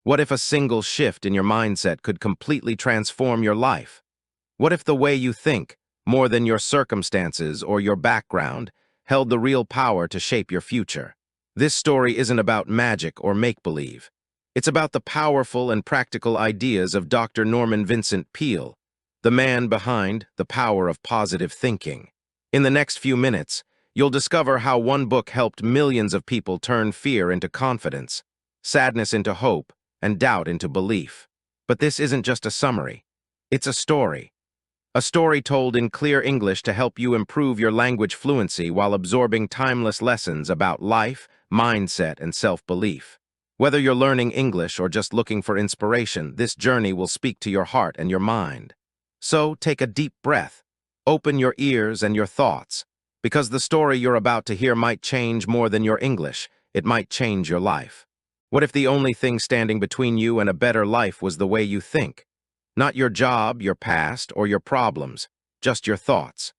What if a single shift in your mindset could completely transform your life? What if the way you think, more than your circumstances or your background, held the real power to shape your future? This story isn't about magic or make-believe. It's about the powerful and practical ideas of Dr. Norman Vincent Peale, the man behind The Power of Positive Thinking. In the next few minutes, you'll discover how one book helped millions of people turn fear into confidence, sadness into hope, and doubt into belief. But this isn't just a summary. It's a story. A story told in clear English to help you improve your language fluency while absorbing timeless lessons about life, mindset, and self-belief. Whether you're learning English or just looking for inspiration, this journey will speak to your heart and your mind. So, take a deep breath. Open your ears and your thoughts, because the story you're about to hear might change more than your English. It might change your life. What if the only thing standing between you and a better life was the way you think? Not your job, your past, or your problems, just your thoughts.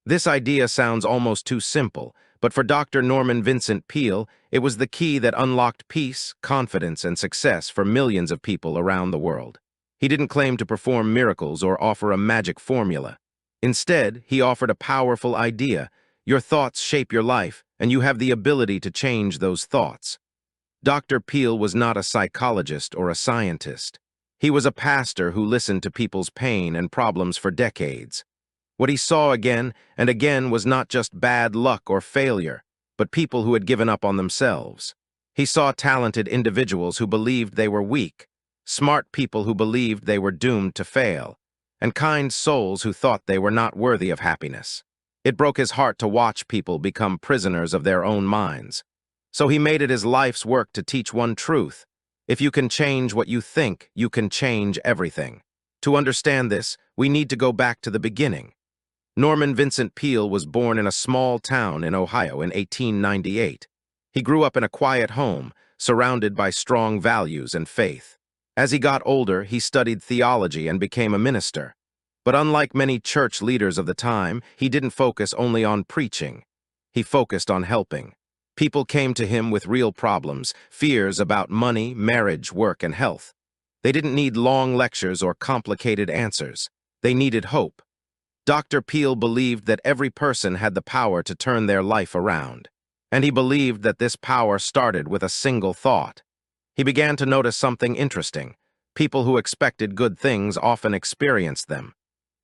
This idea sounds almost too simple, but for Dr. Norman Vincent Peale, it was the key that unlocked peace, confidence, and success for millions of people around the world. He didn't claim to perform miracles or offer a magic formula. Instead, he offered a powerful idea. Your thoughts shape your life, and you have the ability to change those thoughts. Dr. Peale was not a psychologist or a scientist. He was a pastor who listened to people's pain and problems for decades. What he saw again and again was not just bad luck or failure, but people who had given up on themselves. He saw talented individuals who believed they were weak, smart people who believed they were doomed to fail, and kind souls who thought they were not worthy of happiness. It broke his heart to watch people become prisoners of their own minds. So he made it his life's work to teach one truth. If you can change what you think, you can change everything. To understand this, we need to go back to the beginning. Norman Vincent Peale was born in a small town in Ohio in 1898. He grew up in a quiet home, surrounded by strong values and faith. As he got older, he studied theology and became a minister. But unlike many church leaders of the time, he didn't focus only on preaching. He focused on helping. People came to him with real problems, fears about money, marriage, work, and health. They didn't need long lectures or complicated answers. They needed hope. Dr. Peale believed that every person had the power to turn their life around. And he believed that this power started with a single thought. He began to notice something interesting. People who expected good things often experienced them.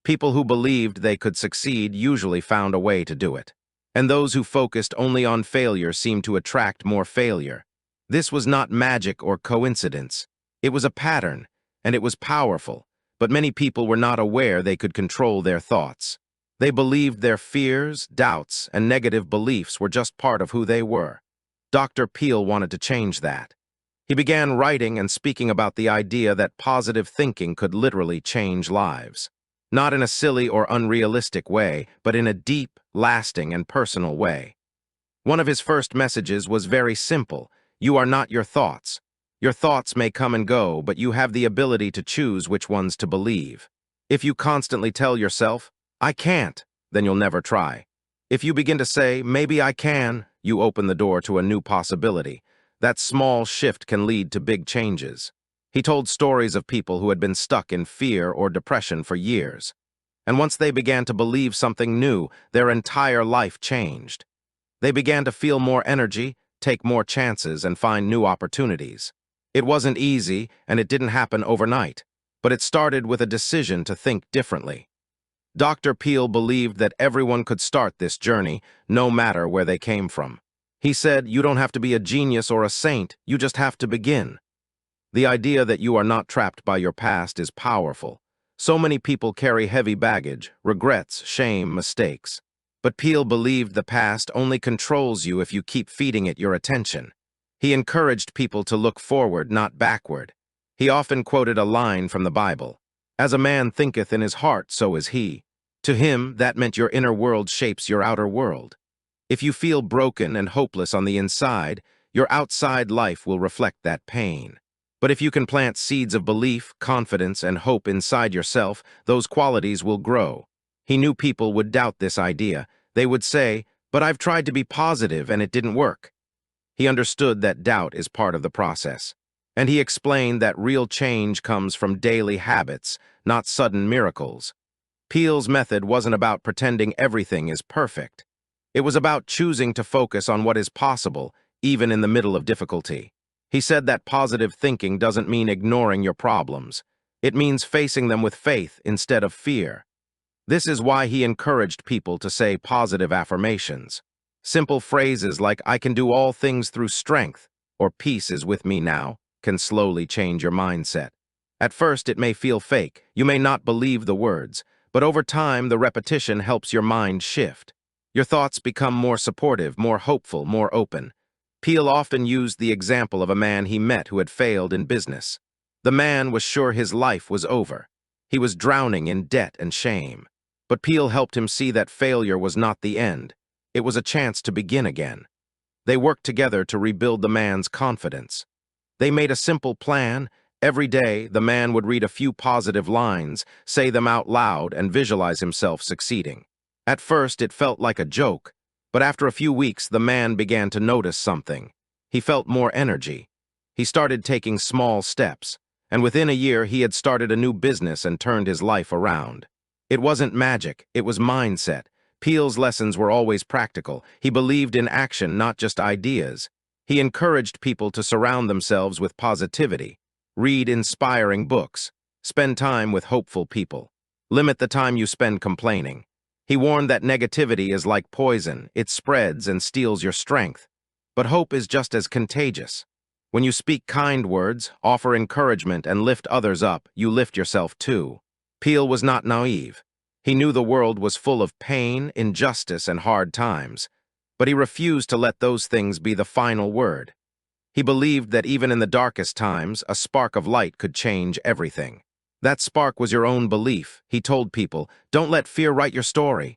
People who believed they could succeed usually found a way to do it. And those who focused only on failure seemed to attract more failure. This was not magic or coincidence. It was a pattern, and it was powerful, but many people were not aware they could control their thoughts. They believed their fears, doubts, and negative beliefs were just part of who they were. Dr. Peale wanted to change that. He began writing and speaking about the idea that positive thinking could literally change lives. Not in a silly or unrealistic way, but in a deep, lasting, and personal way. One of his first messages was very simple. You are not your thoughts. Your thoughts may come and go, but you have the ability to choose which ones to believe. If you constantly tell yourself, I can't, then you'll never try. If you begin to say, maybe I can, you open the door to a new possibility. That small shift can lead to big changes. He told stories of people who had been stuck in fear or depression for years. And once they began to believe something new, their entire life changed. They began to feel more energy, take more chances, and find new opportunities. It wasn't easy, and it didn't happen overnight, but it started with a decision to think differently. Dr. Peale believed that everyone could start this journey, no matter where they came from. He said, you don't have to be a genius or a saint, you just have to begin. The idea that you are not trapped by your past is powerful. So many people carry heavy baggage, regrets, shame, mistakes. But Peale believed the past only controls you if you keep feeding it your attention. He encouraged people to look forward, not backward. He often quoted a line from the Bible. As a man thinketh in his heart, so is he. To him, that meant your inner world shapes your outer world. If you feel broken and hopeless on the inside, your outside life will reflect that pain. But if you can plant seeds of belief, confidence, and hope inside yourself, those qualities will grow. He knew people would doubt this idea. They would say, but I've tried to be positive and it didn't work. He understood that doubt is part of the process. And he explained that real change comes from daily habits, not sudden miracles. Peale's method wasn't about pretending everything is perfect. It was about choosing to focus on what is possible, even in the middle of difficulty. He said that positive thinking doesn't mean ignoring your problems. It means facing them with faith instead of fear. This is why he encouraged people to say positive affirmations. Simple phrases like "I can do all things through strength" or "peace is with me now" can slowly change your mindset. At first, it may feel fake. You may not believe the words, but over time, the repetition helps your mind shift. Your thoughts become more supportive, more hopeful, more open. Peale often used the example of a man he met who had failed in business. The man was sure his life was over. He was drowning in debt and shame. But Peale helped him see that failure was not the end. It was a chance to begin again. They worked together to rebuild the man's confidence. They made a simple plan. Every day, the man would read a few positive lines, say them out loud, and visualize himself succeeding. At first, it felt like a joke, but after a few weeks, the man began to notice something. He felt more energy. He started taking small steps, and within a year, he had started a new business and turned his life around. It wasn't magic, it was mindset. Peale's lessons were always practical. He believed in action, not just ideas. He encouraged people to surround themselves with positivity. Read inspiring books. Spend time with hopeful people. Limit the time you spend complaining. He warned that negativity is like poison. It spreads and steals your strength. But hope is just as contagious. When you speak kind words, offer encouragement, and lift others up, you lift yourself too. Peale was not naive. He knew the world was full of pain, injustice, and hard times. But he refused to let those things be the final word. He believed that even in the darkest times, a spark of light could change everything. That spark was your own belief. He told people, "Don't let fear write your story."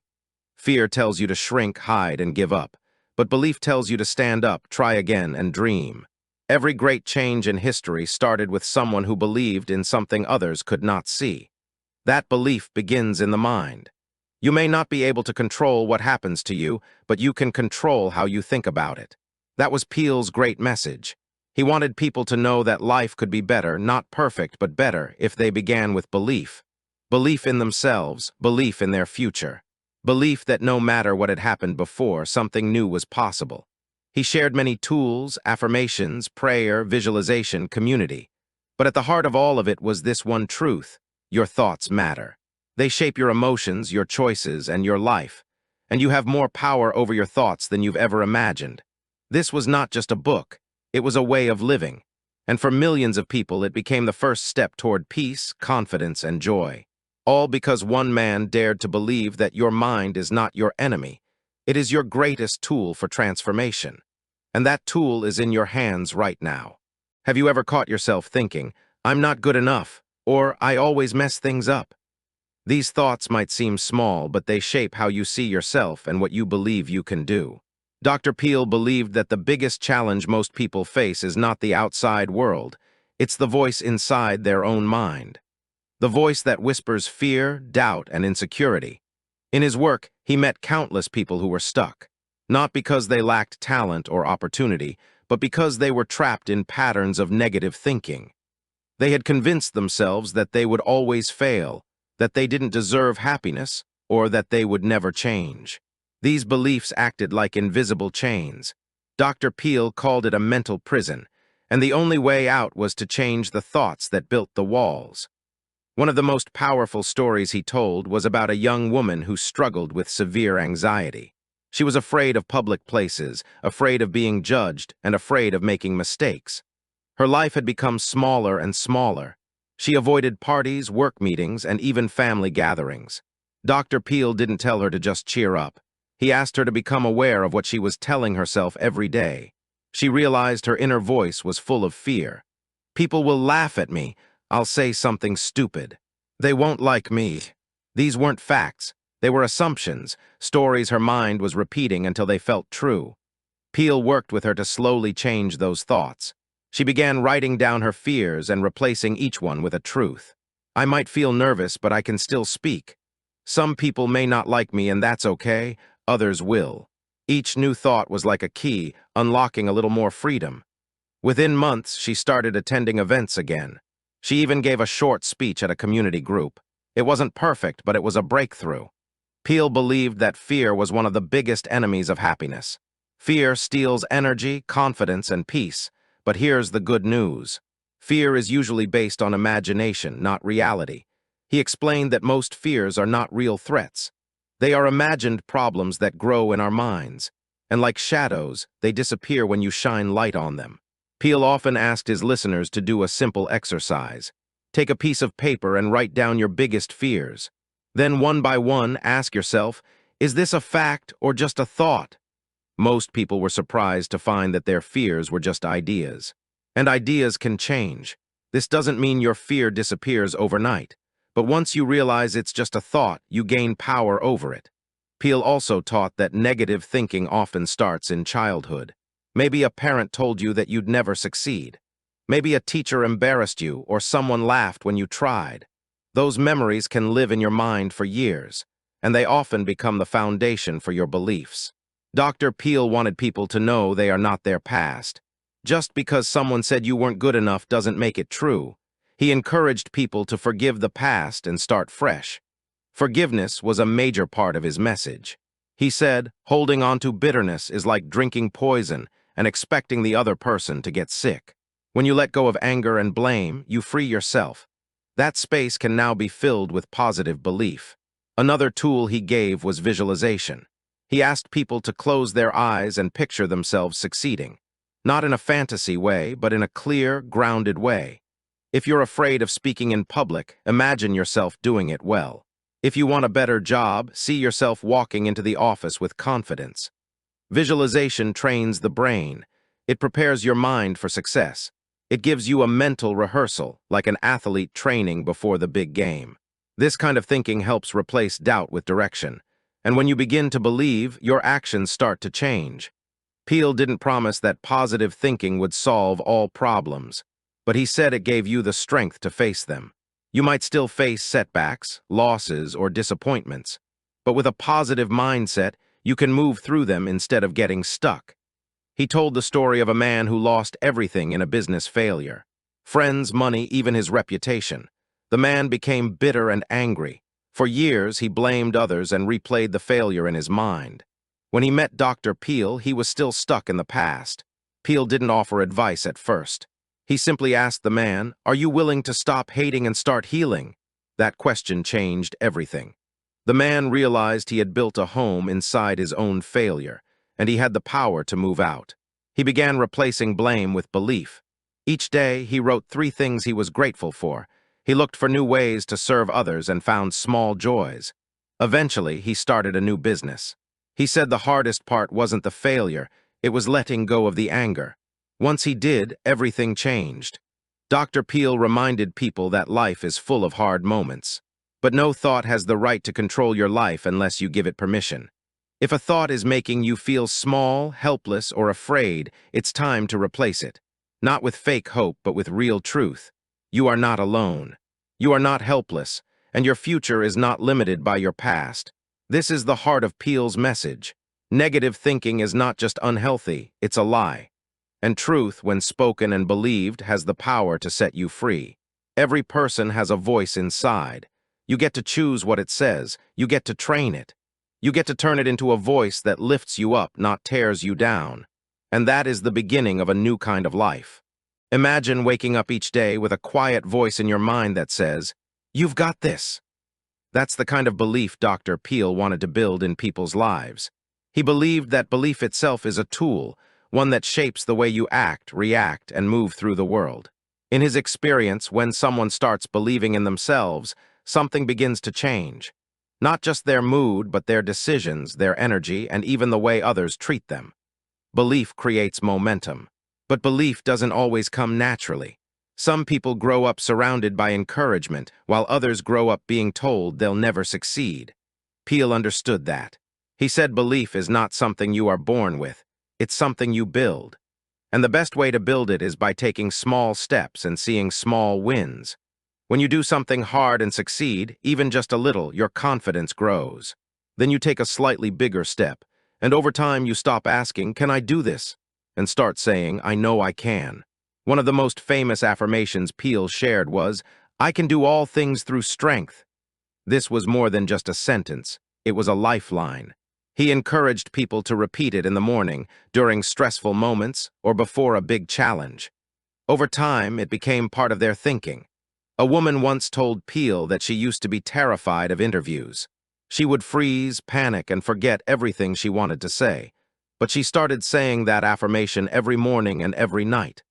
Fear tells you to shrink, hide, and give up. But belief tells you to stand up, try again, and dream. Every great change in history started with someone who believed in something others could not see. That belief begins in the mind. You may not be able to control what happens to you, but you can control how you think about it. That was Peale's great message. He wanted people to know that life could be better, not perfect, but better, if they began with belief. Belief in themselves, belief in their future. Belief that no matter what had happened before, something new was possible. He shared many tools, affirmations, prayer, visualization, community. But at the heart of all of it was this one truth: your thoughts matter. They shape your emotions, your choices, and your life. And you have more power over your thoughts than you've ever imagined. This was not just a book. It was a way of living. And for millions of people, it became the first step toward peace, confidence, and joy. All because one man dared to believe that your mind is not your enemy. It is your greatest tool for transformation. And that tool is in your hands right now. Have you ever caught yourself thinking, "I'm not good enough," or "I always mess things up"? These thoughts might seem small, but they shape how you see yourself and what you believe you can do. Dr. Peale believed that the biggest challenge most people face is not the outside world. It's the voice inside their own mind. The voice that whispers fear, doubt, and insecurity. In his work, he met countless people who were stuck, not because they lacked talent or opportunity, but because they were trapped in patterns of negative thinking. They had convinced themselves that they would always fail, that they didn't deserve happiness, or that they would never change. These beliefs acted like invisible chains. Dr. Peale called it a mental prison, and the only way out was to change the thoughts that built the walls. One of the most powerful stories he told was about a young woman who struggled with severe anxiety. She was afraid of public places, afraid of being judged, and afraid of making mistakes. Her life had become smaller and smaller. She avoided parties, work meetings, and even family gatherings. Dr. Peale didn't tell her to just cheer up. He asked her to become aware of what she was telling herself every day. She realized her inner voice was full of fear. "People will laugh at me. I'll say something stupid. They won't like me." These weren't facts. They were assumptions, stories her mind was repeating until they felt true. Peale worked with her to slowly change those thoughts. She began writing down her fears and replacing each one with a truth. "I might feel nervous, but I can still speak. Some people may not like me, and that's okay. Others will." Each new thought was like a key, unlocking a little more freedom. Within months, she started attending events again. She even gave a short speech at a community group. It wasn't perfect, but it was a breakthrough. Peale believed that fear was one of the biggest enemies of happiness. Fear steals energy, confidence, and peace. But here's the good news. Fear is usually based on imagination, not reality. He explained that most fears are not real threats. They are imagined problems that grow in our minds. And like shadows, they disappear when you shine light on them. Peale often asked his listeners to do a simple exercise. Take a piece of paper and write down your biggest fears. Then one by one, ask yourself, is this a fact or just a thought? Most people were surprised to find that their fears were just ideas. And ideas can change. This doesn't mean your fear disappears overnight. But once you realize it's just a thought, you gain power over it. Peale also taught that negative thinking often starts in childhood. Maybe a parent told you that you'd never succeed. Maybe a teacher embarrassed you or someone laughed when you tried. Those memories can live in your mind for years, and they often become the foundation for your beliefs. Dr. Peale wanted people to know they are not their past. Just because someone said you weren't good enough doesn't make it true. He encouraged people to forgive the past and start fresh. Forgiveness was a major part of his message. He said, holding on to bitterness is like drinking poison and expecting the other person to get sick. When you let go of anger and blame, you free yourself. That space can now be filled with positive belief. Another tool he gave was visualization. He asked people to close their eyes and picture themselves succeeding. Not in a fantasy way, but in a clear, grounded way. If you're afraid of speaking in public, imagine yourself doing it well. If you want a better job, see yourself walking into the office with confidence. Visualization trains the brain. It prepares your mind for success. It gives you a mental rehearsal, like an athlete training before the big game. This kind of thinking helps replace doubt with direction. And when you begin to believe, your actions start to change. Peale didn't promise that positive thinking would solve all problems, but he said it gave you the strength to face them. You might still face setbacks, losses, or disappointments, but with a positive mindset, you can move through them instead of getting stuck. He told the story of a man who lost everything in a business failure. Friends, money, even his reputation. The man became bitter and angry. For years, he blamed others and replayed the failure in his mind. When he met Dr. Peale, he was still stuck in the past. Peale didn't offer advice at first. He simply asked the man, "Are you willing to stop hating and start healing?" That question changed everything. The man realized he had built a home inside his own failure, and he had the power to move out. He began replacing blame with belief. Each day, he wrote 3 things he was grateful for. He looked for new ways to serve others and found small joys. Eventually, he started a new business. He said the hardest part wasn't the failure, it was letting go of the anger. Once he did, everything changed. Dr. Peale reminded people that life is full of hard moments. But no thought has the right to control your life unless you give it permission. If a thought is making you feel small, helpless, or afraid, it's time to replace it. Not with fake hope, but with real truth. You are not alone. You are not helpless, and your future is not limited by your past. This is the heart of Peale's message. Negative thinking is not just unhealthy, it's a lie. And truth, when spoken and believed, has the power to set you free. Every person has a voice inside. You get to choose what it says. You get to train it. You get to turn it into a voice that lifts you up, not tears you down. And that is the beginning of a new kind of life. Imagine waking up each day with a quiet voice in your mind that says, "You've got this." That's the kind of belief Dr. Peale wanted to build in people's lives. He believed that belief itself is a tool, one that shapes the way you act, react, and move through the world. In his experience, when someone starts believing in themselves, something begins to change. Not just their mood, but their decisions, their energy, and even the way others treat them. Belief creates momentum. But belief doesn't always come naturally. Some people grow up surrounded by encouragement, while others grow up being told they'll never succeed. Peale understood that. He said belief is not something you are born with, it's something you build. And the best way to build it is by taking small steps and seeing small wins. When you do something hard and succeed, even just a little, your confidence grows. Then you take a slightly bigger step, and over time you stop asking, "Can I do this?" and start saying, "I know I can." One of the most famous affirmations Peale shared was, "I can do all things through strength." This was more than just a sentence, it was a lifeline. He encouraged people to repeat it in the morning, during stressful moments, or before a big challenge. Over time, it became part of their thinking. A woman once told Peale that she used to be terrified of interviews. She would freeze, panic, and forget everything she wanted to say. But she started saying that affirmation every morning and every night.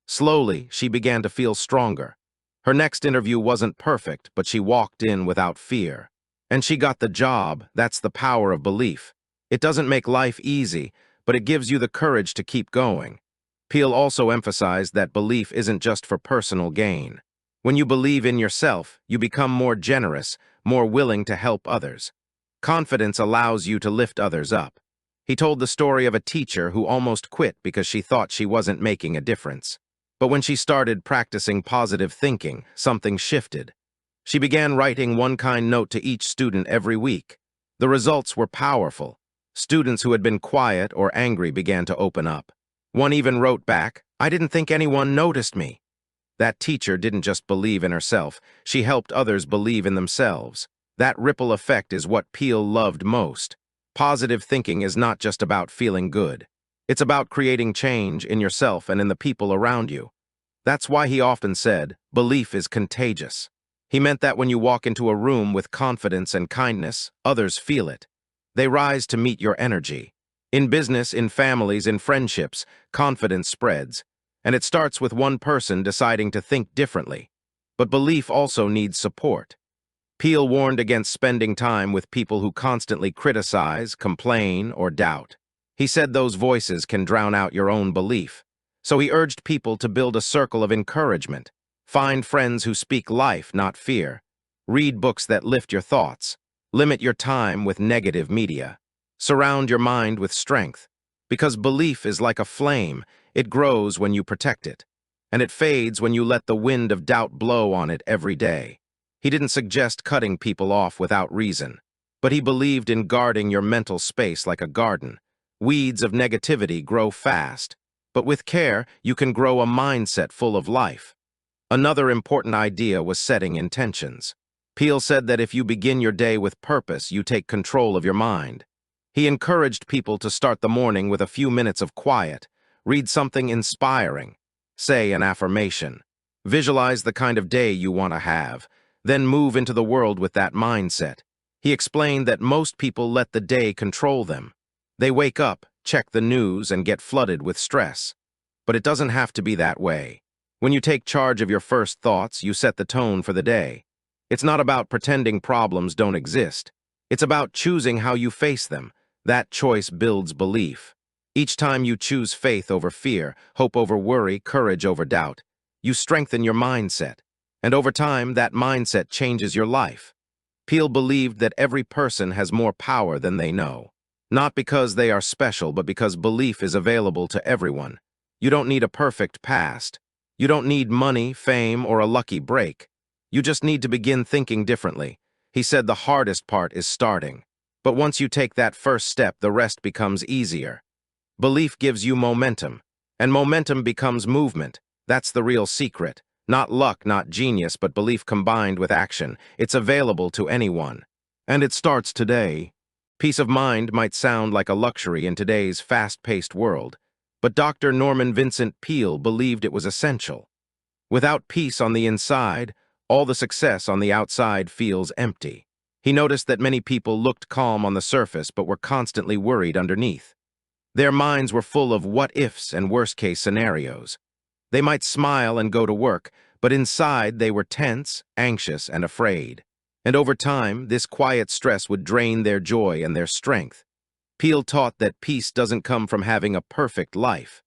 Slowly, she began to feel stronger. Her next interview wasn't perfect, but she walked in without fear. And she got the job. That's the power of belief. It doesn't make life easy, but it gives you the courage to keep going. Peale also emphasized that belief isn't just for personal gain. When you believe in yourself, you become more generous, more willing to help others. Confidence allows you to lift others up. He told the story of a teacher who almost quit because she thought she wasn't making a difference. But when she started practicing positive thinking, something shifted. She began writing one kind note to each student every week. The results were powerful. Students who had been quiet or angry began to open up. One even wrote back, "I didn't think anyone noticed me." That teacher didn't just believe in herself, she helped others believe in themselves. That ripple effect is what Peale loved most. Positive thinking is not just about feeling good. It's about creating change in yourself and in the people around you. That's why he often said, belief is contagious. He meant that when you walk into a room with confidence and kindness, others feel it. They rise to meet your energy. In business, in families, in friendships, confidence spreads. And it starts with one person deciding to think differently. But belief also needs support. Peale warned against spending time with people who constantly criticize, complain, or doubt. He said those voices can drown out your own belief. So he urged people to build a circle of encouragement. Find friends who speak life, not fear. Read books that lift your thoughts. Limit your time with negative media. Surround your mind with strength. Because belief is like a flame, it grows when you protect it. And it fades when you let the wind of doubt blow on it every day. He didn't suggest cutting people off without reason, but he believed in guarding your mental space like a garden. Weeds of negativity grow fast, but with care, you can grow a mindset full of life. Another important idea was setting intentions. Peale said that if you begin your day with purpose, you take control of your mind. He encouraged people to start the morning with a few minutes of quiet, read something inspiring, say an affirmation, visualize the kind of day you want to have, then move into the world with that mindset. He explained that most people let the day control them. They wake up, check the news, and get flooded with stress. But it doesn't have to be that way. When you take charge of your first thoughts, you set the tone for the day. It's not about pretending problems don't exist. It's about choosing how you face them. That choice builds belief. Each time you choose faith over fear, hope over worry, courage over doubt, you strengthen your mindset. And over time, that mindset changes your life. Peale believed that every person has more power than they know. Not because they are special, but because belief is available to everyone. You don't need a perfect past. You don't need money, fame, or a lucky break. You just need to begin thinking differently. He said the hardest part is starting. But once you take that first step, the rest becomes easier. Belief gives you momentum, and momentum becomes movement. That's the real secret. Not luck, not genius, but belief combined with action. It's available to anyone. And it starts today. Peace of mind might sound like a luxury in today's fast-paced world, but Dr. Norman Vincent Peale believed it was essential. Without peace on the inside, all the success on the outside feels empty. He noticed that many people looked calm on the surface but were constantly worried underneath. Their minds were full of what-ifs and worst-case scenarios. They might smile and go to work, but inside they were tense, anxious, and afraid. And over time, this quiet stress would drain their joy and their strength. Peale taught that peace doesn't come from having a perfect life.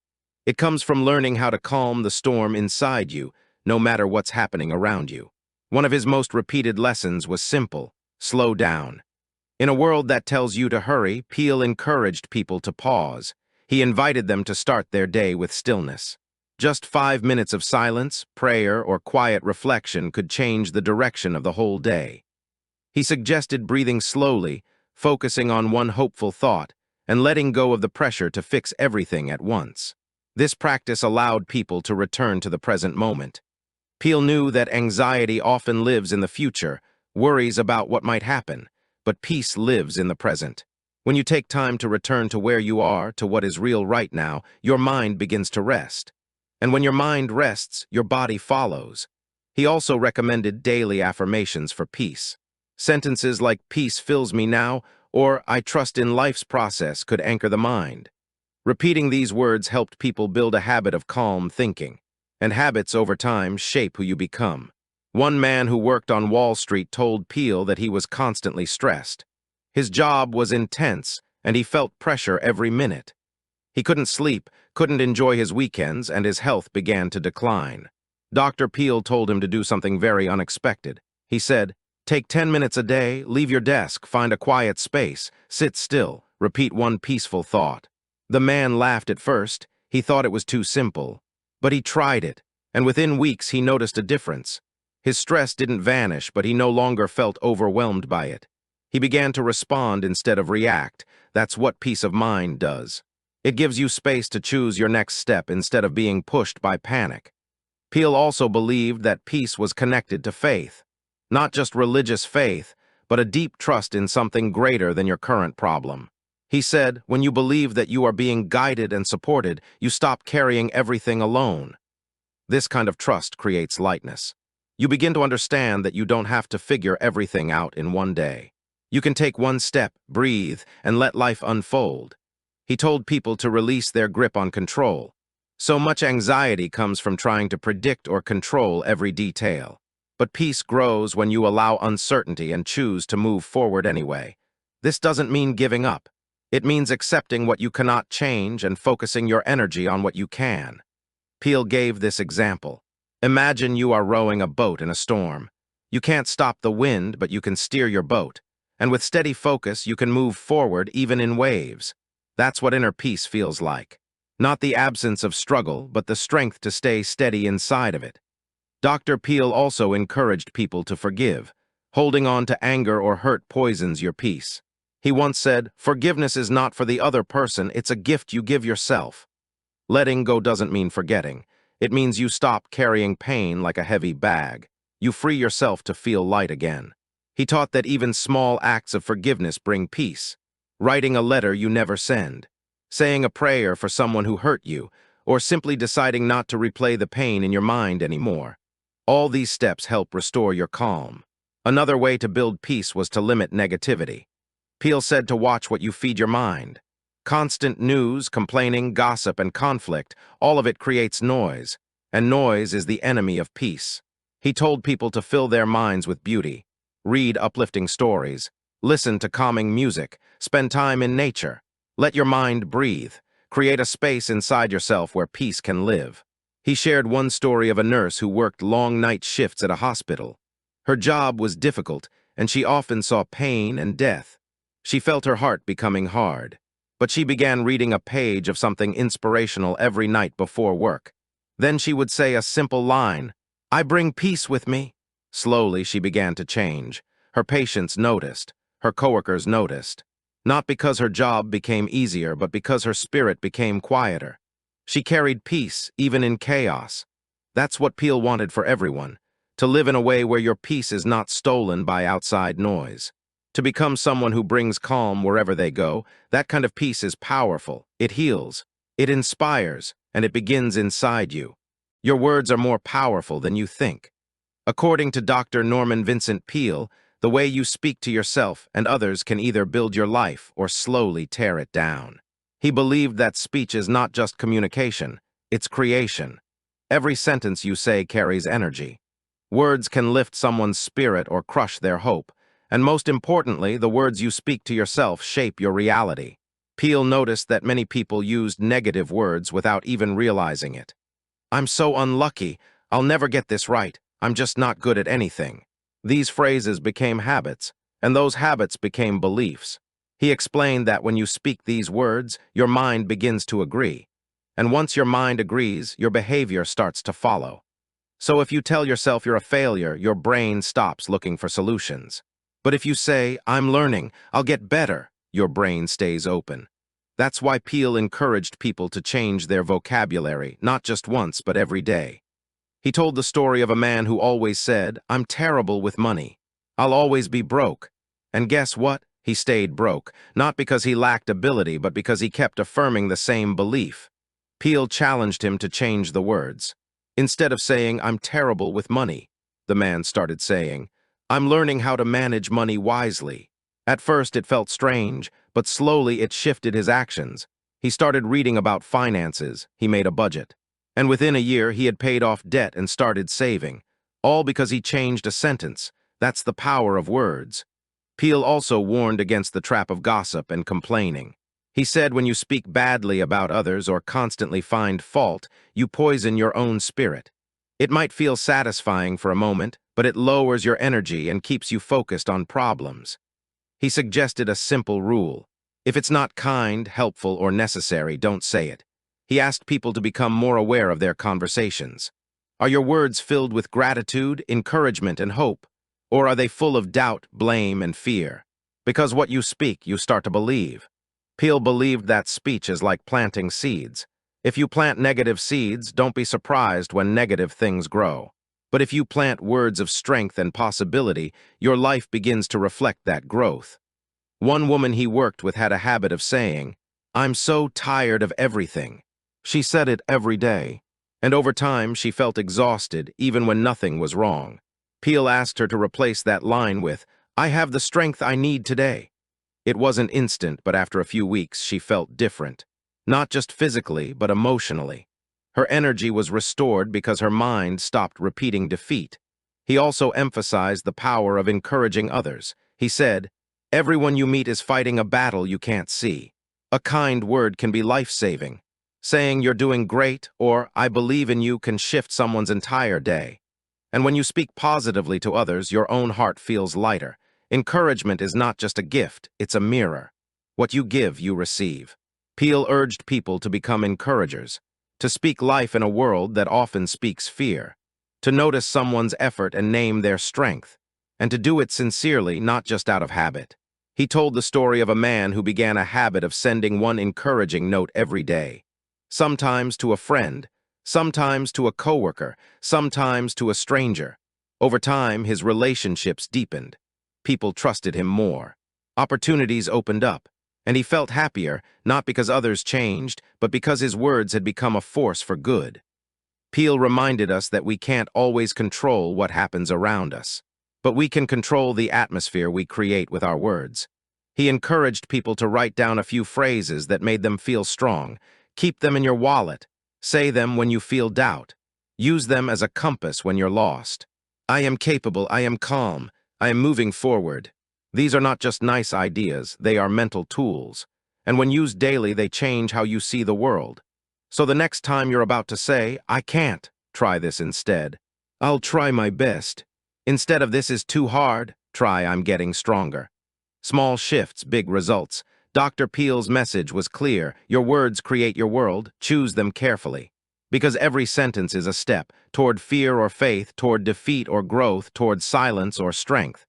It comes from learning how to calm the storm inside you, no matter what's happening around you. One of his most repeated lessons was simple: slow down. In a world that tells you to hurry, Peale encouraged people to pause. He invited them to start their day with stillness. Just 5 minutes of silence, prayer, or quiet reflection could change the direction of the whole day. He suggested breathing slowly, focusing on one hopeful thought, and letting go of the pressure to fix everything at once. This practice allowed people to return to the present moment. Peale knew that anxiety often lives in the future, worries about what might happen, but peace lives in the present. When you take time to return to where you are, to what is real right now, your mind begins to rest. And when your mind rests, your body follows. He also recommended daily affirmations for peace. Sentences like "peace fills me now" or "I trust in life's process" could anchor the mind. Repeating these words helped people build a habit of calm thinking, and habits over time shape who you become. One man who worked on Wall Street told Peale that he was constantly stressed. His job was intense, and he felt pressure every minute. He couldn't sleep, couldn't enjoy his weekends, and his health began to decline. Dr. Peale told him to do something very unexpected. He said, "Take 10 minutes a day, leave your desk, find a quiet space, sit still, repeat one peaceful thought." The man laughed at first. He thought it was too simple. But he tried it, and within weeks he noticed a difference. His stress didn't vanish, but he no longer felt overwhelmed by it. He began to respond instead of react. That's what peace of mind does. It gives you space to choose your next step instead of being pushed by panic. Peale also believed that peace was connected to faith. Not just religious faith, but a deep trust in something greater than your current problem. He said, when you believe that you are being guided and supported, you stop carrying everything alone. This kind of trust creates lightness. You begin to understand that you don't have to figure everything out in one day. You can take one step, breathe, and let life unfold. He told people to release their grip on control. So much anxiety comes from trying to predict or control every detail. But peace grows when you allow uncertainty and choose to move forward anyway. This doesn't mean giving up. It means accepting what you cannot change and focusing your energy on what you can. Peale gave this example. Imagine you are rowing a boat in a storm. You can't stop the wind, but you can steer your boat. And with steady focus, you can move forward even in waves. That's what inner peace feels like. Not the absence of struggle, but the strength to stay steady inside of it. Dr. Peale also encouraged people to forgive. Holding on to anger or hurt poisons your peace. He once said, "Forgiveness is not for the other person, it's a gift you give yourself." Letting go doesn't mean forgetting. It means you stop carrying pain like a heavy bag. You free yourself to feel light again. He taught that even small acts of forgiveness bring peace. Writing a letter you never send, saying a prayer for someone who hurt you, or simply deciding not to replay the pain in your mind anymore. All these steps help restore your calm. Another way to build peace was to limit negativity. Peale said to watch what you feed your mind. Constant news, complaining, gossip, and conflict, all of it creates noise, and noise is the enemy of peace. He told people to fill their minds with beauty, read uplifting stories, listen to calming music, spend time in nature. Let your mind breathe. Create a space inside yourself where peace can live. He shared one story of a nurse who worked long night shifts at a hospital. Her job was difficult, and she often saw pain and death. She felt her heart becoming hard, but she began reading a page of something inspirational every night before work. Then she would say a simple line, "I bring peace with me." Slowly, she began to change. Her patients noticed. Her coworkers noticed. Not because her job became easier, but because her spirit became quieter. She carried peace, even in chaos. That's what Peale wanted for everyone, to live in a way where your peace is not stolen by outside noise. To become someone who brings calm wherever they go, that kind of peace is powerful. It heals, it inspires, and it begins inside you. Your words are more powerful than you think. According to Dr. Vincent Peale, the way you speak to yourself and others can either build your life or slowly tear it down. He believed that speech is not just communication, it's creation. Every sentence you say carries energy. Words can lift someone's spirit or crush their hope. And most importantly, the words you speak to yourself shape your reality. Peale noticed that many people used negative words without even realizing it. "I'm so unlucky. I'll never get this right. I'm just not good at anything." These phrases became habits, and those habits became beliefs. He explained that when you speak these words, your mind begins to agree. And once your mind agrees, your behavior starts to follow. So if you tell yourself you're a failure, your brain stops looking for solutions. But if you say, "I'm learning, I'll get better," your brain stays open. That's why Peale encouraged people to change their vocabulary, not just once, but every day. He told the story of a man who always said, "I'm terrible with money. I'll always be broke." And guess what? He stayed broke, not because he lacked ability, but because he kept affirming the same belief. Peale challenged him to change the words. Instead of saying, "I'm terrible with money," the man started saying, "I'm learning how to manage money wisely." At first it felt strange, but slowly it shifted his actions. He started reading about finances, he made a budget. And within a year he had paid off debt and started saving. All because he changed a sentence. That's the power of words. Peale also warned against the trap of gossip and complaining. He said when you speak badly about others or constantly find fault, you poison your own spirit. It might feel satisfying for a moment, but it lowers your energy and keeps you focused on problems. He suggested a simple rule. If it's not kind, helpful, or necessary, don't say it. He asked people to become more aware of their conversations. Are your words filled with gratitude, encouragement, and hope? Or are they full of doubt, blame, and fear? Because what you speak, you start to believe. Peale believed that speech is like planting seeds. If you plant negative seeds, don't be surprised when negative things grow. But if you plant words of strength and possibility, your life begins to reflect that growth. One woman he worked with had a habit of saying, "I'm so tired of everything." She said it every day. And over time, she felt exhausted, even when nothing was wrong. Peale asked her to replace that line with, "I have the strength I need today." It wasn't instant, but after a few weeks, she felt different. Not just physically, but emotionally. Her energy was restored because her mind stopped repeating defeat. He also emphasized the power of encouraging others. He said, "Everyone you meet is fighting a battle you can't see." A kind word can be life-saving. Saying "you're doing great" or "I believe in you" can shift someone's entire day. And when you speak positively to others, your own heart feels lighter. Encouragement is not just a gift, it's a mirror. What you give, you receive. Peale urged people to become encouragers, to speak life in a world that often speaks fear, to notice someone's effort and name their strength, and to do it sincerely, not just out of habit. He told the story of a man who began a habit of sending one encouraging note every day. Sometimes to a friend, sometimes to a coworker, sometimes to a stranger. Over time, his relationships deepened. People trusted him more. Opportunities opened up, and he felt happier, not because others changed, but because his words had become a force for good. Peale reminded us that we can't always control what happens around us, but we can control the atmosphere we create with our words. He encouraged people to write down a few phrases that made them feel strong. Keep them in your wallet. Say them when you feel doubt. Use them as a compass when you're lost. I am capable, I am calm, I am moving forward. These are not just nice ideas, they are mental tools. And when used daily, they change how you see the world. So the next time you're about to say, "I can't," try this instead. "I'll try my best." Instead of "this is too hard," try "I'm getting stronger." Small shifts, big results. Dr. Peale's message was clear. Your words create your world. Choose them carefully. Because every sentence is a step toward fear or faith, toward defeat or growth, toward silence or strength.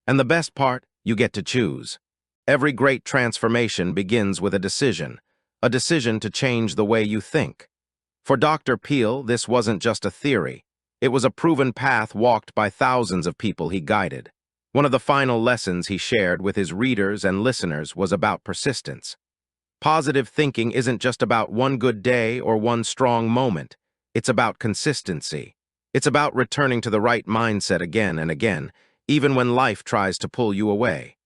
And the best part, you get to choose. Every great transformation begins with a decision to change the way you think. For Dr. Peale, this wasn't just a theory. It was a proven path walked by thousands of people he guided. One of the final lessons he shared with his readers and listeners was about persistence. Positive thinking isn't just about one good day or one strong moment. It's about consistency. It's about returning to the right mindset again and again, even when life tries to pull you away.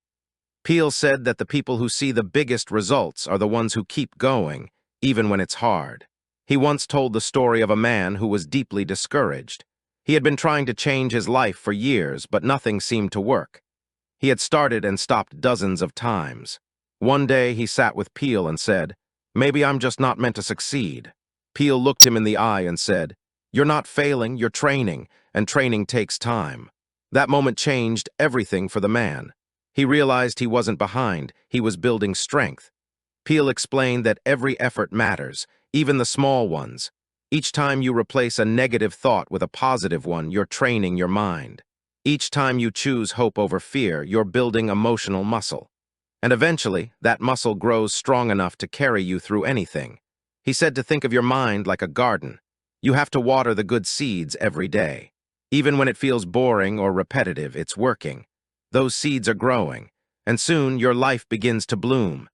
Peale said that the people who see the biggest results are the ones who keep going, even when it's hard. He once told the story of a man who was deeply discouraged. He had been trying to change his life for years, but nothing seemed to work. He had started and stopped dozens of times. One day he sat with Peale and said, "Maybe I'm just not meant to succeed." Peale looked him in the eye and said, "You're not failing, you're training, and training takes time." That moment changed everything for the man. He realized he wasn't behind, he was building strength. Peale explained that every effort matters, even the small ones. Each time you replace a negative thought with a positive one, you're training your mind. Each time you choose hope over fear, you're building emotional muscle. And eventually, that muscle grows strong enough to carry you through anything. He said to think of your mind like a garden. You have to water the good seeds every day. Even when it feels boring or repetitive, it's working. Those seeds are growing, and soon your life begins to bloom.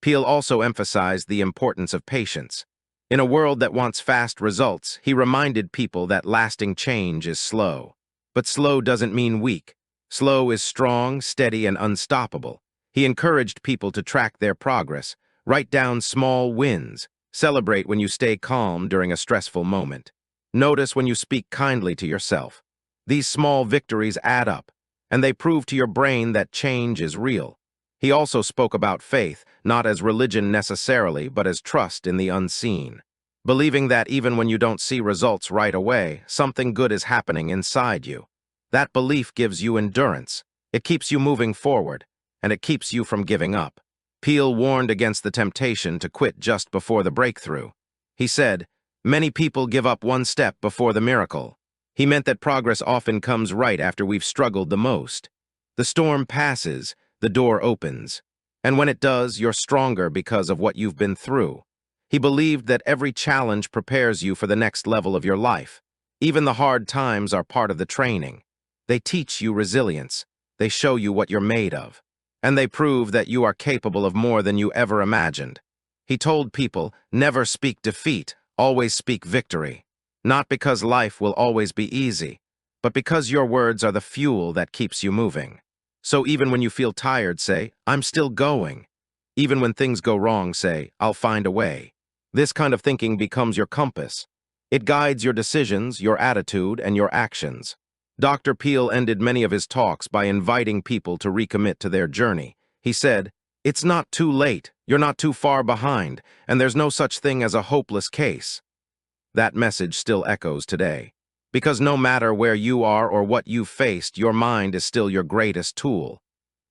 Peale also emphasized the importance of patience. In a world that wants fast results, he reminded people that lasting change is slow. But slow doesn't mean weak. Slow is strong, steady, and unstoppable. He encouraged people to track their progress, write down small wins, celebrate when you stay calm during a stressful moment. Notice when you speak kindly to yourself. These small victories add up, and they prove to your brain that change is real. He also spoke about faith, not as religion necessarily, but as trust in the unseen. Believing that even when you don't see results right away, something good is happening inside you. That belief gives you endurance. It keeps you moving forward, and it keeps you from giving up. Peale warned against the temptation to quit just before the breakthrough. He said, "Many people give up one step before the miracle." He meant that progress often comes right after we've struggled the most. The storm passes, the door opens. And when it does, you're stronger because of what you've been through. He believed that every challenge prepares you for the next level of your life. Even the hard times are part of the training. They teach you resilience. They show you what you're made of. And they prove that you are capable of more than you ever imagined. He told people, never speak defeat, always speak victory. Not because life will always be easy, but because your words are the fuel that keeps you moving. So even when you feel tired, say, "I'm still going." Even when things go wrong, say, "I'll find a way." This kind of thinking becomes your compass. It guides your decisions, your attitude, and your actions. Dr. Peale ended many of his talks by inviting people to recommit to their journey. He said, "It's not too late, you're not too far behind, and there's no such thing as a hopeless case." That message still echoes today. Because no matter where you are or what you've faced, your mind is still your greatest tool.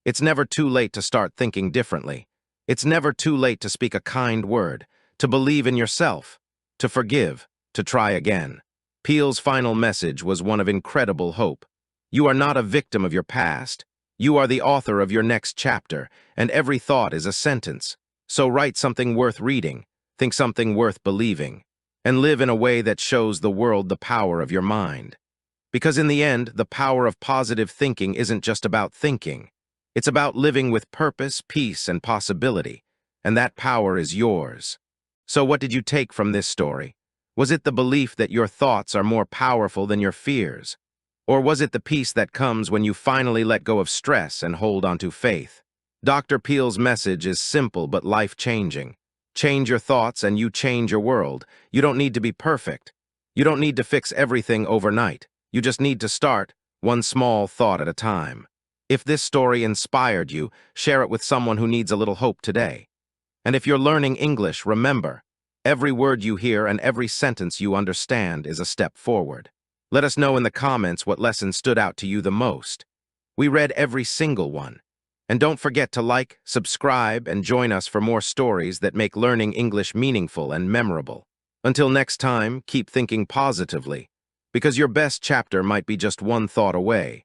It's never too late to start thinking differently. It's never too late to speak a kind word, to believe in yourself, to forgive, to try again. Peale's final message was one of incredible hope. You are not a victim of your past. You are the author of your next chapter, and every thought is a sentence. So write something worth reading, think something worth believing, and live in a way that shows the world the power of your mind. Because in the end, the power of positive thinking isn't just about thinking. It's about living with purpose, peace, and possibility, and that power is yours. So what did you take from this story? Was it the belief that your thoughts are more powerful than your fears? Or was it the peace that comes when you finally let go of stress and hold onto faith? Dr. Peale's message is simple but life-changing. Change your thoughts and you change your world. You don't need to be perfect. You don't need to fix everything overnight. You just need to start, one small thought at a time. If this story inspired you, share it with someone who needs a little hope today. And if you're learning English, remember, every word you hear and every sentence you understand is a step forward. Let us know in the comments what lesson stood out to you the most. We read every single one. And don't forget to like, subscribe, and join us for more stories that make learning English meaningful and memorable. Until next time, keep thinking positively, because your best chapter might be just one thought away.